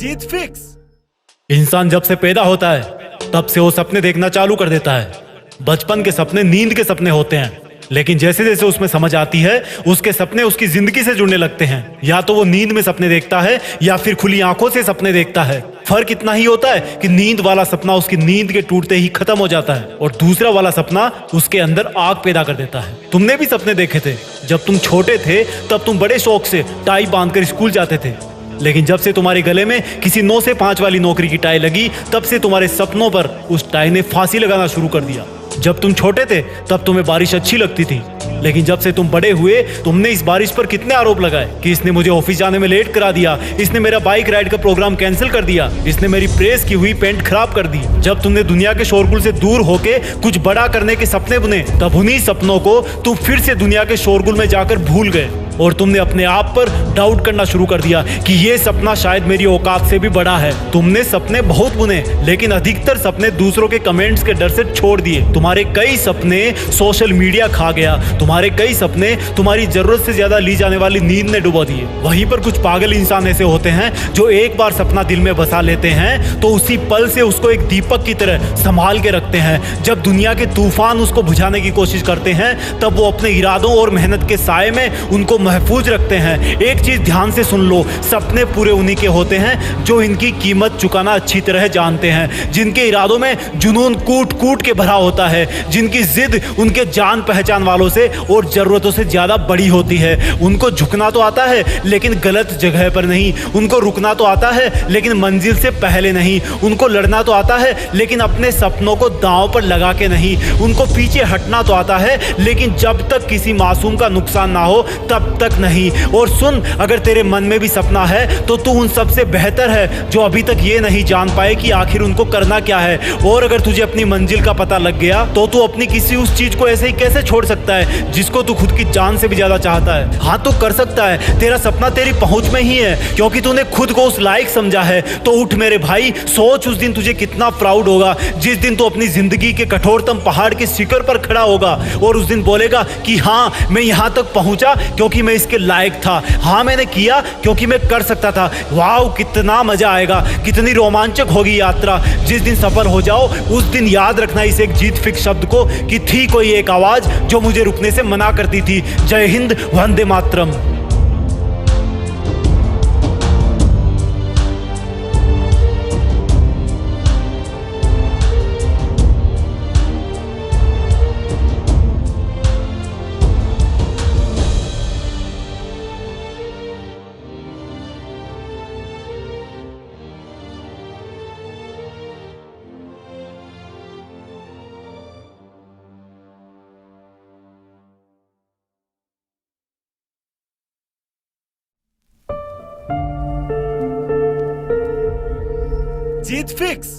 जीत fix. इंसान जब से पैदा होता है तब से वो सपने देखना चालू कर देता है। बचपन के सपने नींद के सपने होते हैं, लेकिन जैसे जैसे उसमें समझ आती है उसके सपने उसकी जिंदगी से जुड़ने लगते हैं। या तो वो नींद में सपने देखता है या फिर खुली आंखों से सपने देखता है। फर्क इतना ही होता है कि नींद वाला सपना उसकी नींद के टूटते ही खत्म हो जाता है और दूसरा वाला सपना उसके अंदर आग पैदा कर देता है। तुमने भी सपने देखे थे। जब तुम छोटे थे तब तुम बड़े शौक से टाई बांधकर स्कूल जाते थे, लेकिन जब से तुम्हारे गले में किसी 9 से 5 वाली नौकरी की टाई लगी तब से तुम्हारे सपनों पर उस टाई ने फांसी लगाना शुरू कर दिया। जब तुम छोटे थे तब तुम्हें बारिश अच्छी लगती थी, लेकिन जब से तुम बड़े हुए तुमने इस बारिश पर कितने आरोप लगाए कि इसने मुझे ऑफिस जाने में लेट करा दिया, इसने मेरा बाइक राइड का प्रोग्राम कैंसिल कर दिया, इसने मेरी प्रेस की हुई पेंट खराब कर दी। जब तुमने दुनिया के शोरगुल से दूर होके कुछ बड़ा करने के सपने बुने तब उन्हीं सपनों को तुम फिर से दुनिया के शोरगुल में जाकर भूल गए और तुमने अपने आप पर डाउट करना शुरू कर दिया कि ये सपना शायद मेरी औकात से भी बड़ा है। तुमने सपने बहुत बुने, लेकिन अधिकतर सपने दूसरों के कमेंट्स के डर से छोड़ दिए। तुम्हारे कई सपने सोशल मीडिया खा गया, तुम्हारे कई सपने तुम्हारी जरूरत से ज्यादा ली जाने वाली नींद ने डुबा दिए। वहीं पर कुछ पागल इंसान ऐसे होते हैं जो एक बार सपना दिल में बसा लेते हैं तो उसी पल से उसको एक दीपक की तरह संभाल के रखते हैं। जब दुनिया के तूफान उसको बुझाने की कोशिश करते हैं तब वो अपने इरादों और मेहनत के साए में उनको महफूज रखते हैं। एक चीज ध्यान से सुन लो, सपने पूरे उन्हीं के होते हैं जो इनकी कीमत चुकाना अच्छी तरह जानते हैं, जिनके इरादों में जुनून कूट कूट के भरा होता है, जिनकी जिद उनके जान पहचान वालों से और जरूरतों से ज्यादा बड़ी होती है। उनको झुकना तो आता है लेकिन गलत जगह पर नहीं, उनको रुकना तो आता है लेकिन मंजिल से पहले नहीं, उनको लड़ना तो आता है लेकिन अपने सपनों को दांव पर लगा के नहीं, उनको पीछे हटना तो आता है लेकिन जब तक किसी मासूम का नुकसान ना हो तब तक नहीं। और सुन, अगर तेरे मन में भी सपना है तो तू उन सबसे बेहतर है जो अभी तक ये नहीं जान पाए कि आखिर उनको करना क्या है। और अगर तुझे अपनी मंजिल का पता लग गया तो तू अपनी किसी उस चीज को ऐसे ही कैसे छोड़ सकता है जिसको तू खुद की जान से भी ज्यादा चाहता है। हाँ, तो कर सकता है, तेरा सपना तेरी पहुंच में ही है क्योंकि तूने खुद को उस लायक समझा है। तो उठ मेरे भाई, सोच उस दिन तुझे कितना प्राउड होगा जिस दिन तू अपनी जिंदगी के कठोरतम पहाड़ के शिखर पर खड़ा होगा और उस दिन बोलेगा कि हाँ, मैं यहां तक पहुंचा क्योंकि मैं इसके लायक था। हाँ, मैंने किया क्योंकि मैं कर सकता था। वाह, कितना मजा आएगा, कितनी रोमांचक होगी यात्रा। जिस दिन सफल हो जाओ उस दिन याद रखना इस एक जीत फिक्स शब्द को कि थी कोई एक आवाज जो मुझे रुकने से मना करती थी। जय हिंद, वंदे मातरम। जीत फिक्स।